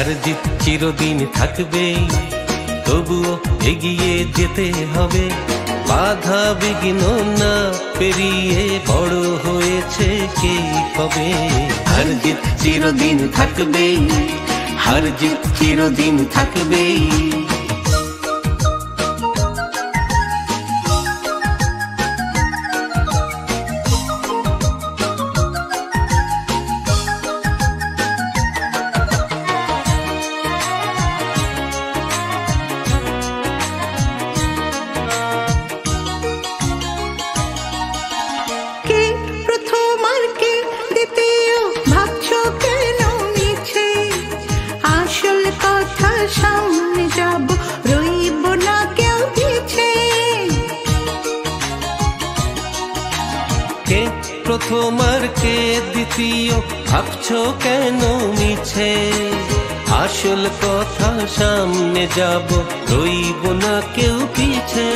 হার জিত চিরদিন থাকবে, তবুও এগিয়ে যেতে হবে। বাধা বিঘ্ন না পেরিয়ে বড় হয়েছে কে কবে। হার জিত চিরদিন থাকবে, হার জিত চিরদিন থাকবে। সামনে যাব, রইব না কেউ পিছে। কে প্রথম আর কে দ্বিতীয়, ভাবছো কেন মিছে? আসল কথা সামনে যাব, রইব না কেউ পিছে।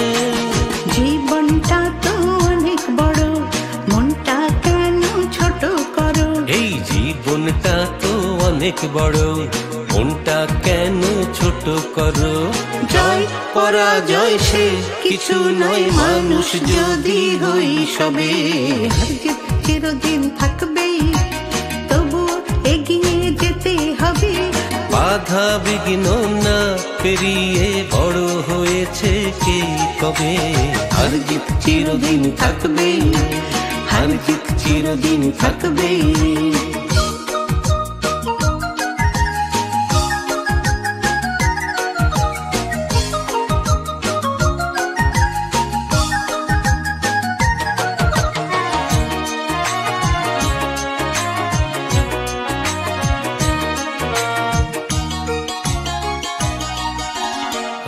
জীবনটা তো অনেক বড়, মনটা কেন ছোট করো? এই জীবনটা তো অনেক বড়, মনটা কেন ছোট করো? জয় পরাজয় সে কিছু নয়, মানুষ যদি হই সবে। হার জিত চিরদিন থাকবে, তবু এগিয়ে যেতে হবে। বাধা বিঘ্ন না পেরিয়ে বড় হয়েছে কে কবে। হার জিত চিরদিন থাকবে, হার জিত চিরদিন থাকবে।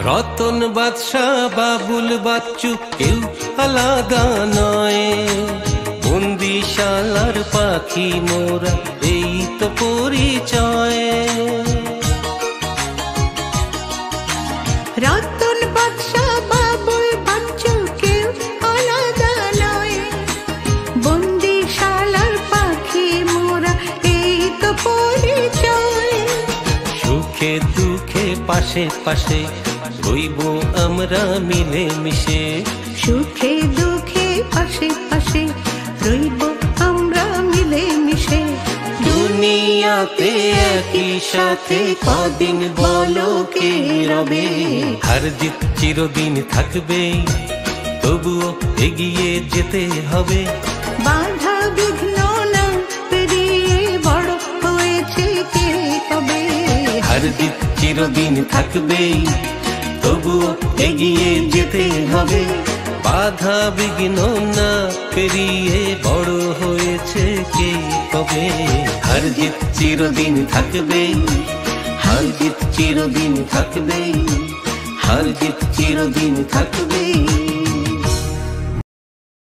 রতন বাদশাহ বাবুল বাচ্চু কেউ আলাদা নয়, বন্দিশালার পাখি মোরা এই তো পরিচয়। রতন বাদশাহ বাবুল বাচ্চু কেউ আলাদা নয়, বন্দিশালার পাখি মোরা এই তো পরিচয়। সুখে দুঃখে পাশে পাশে রইব আমরা মিলে মিশে। সুখে দুঃখে পাশে পাশে রইব আমরা মিলে মিশে। দুনিয়াতে একই সাথে কদিন বলো কে রবে। হার জিত চিরদিন থাকবে, তবুও এগিয়ে যেতে হবে। বাধা বিঘ্ন না পেরিয়ে বড় হয়েছে কে কবে। হার জিত চিরদিন থাকবে, তবুও এগিয়ে যেতে হবে। বাধা বিঘ্ন না পেরিয়ে বড় হয়েছে কে কবে। হার জিত চিরদিন থাকবে, হার জিত চিরদিন থাকবে, হার জিত চিরদিন থাকবে।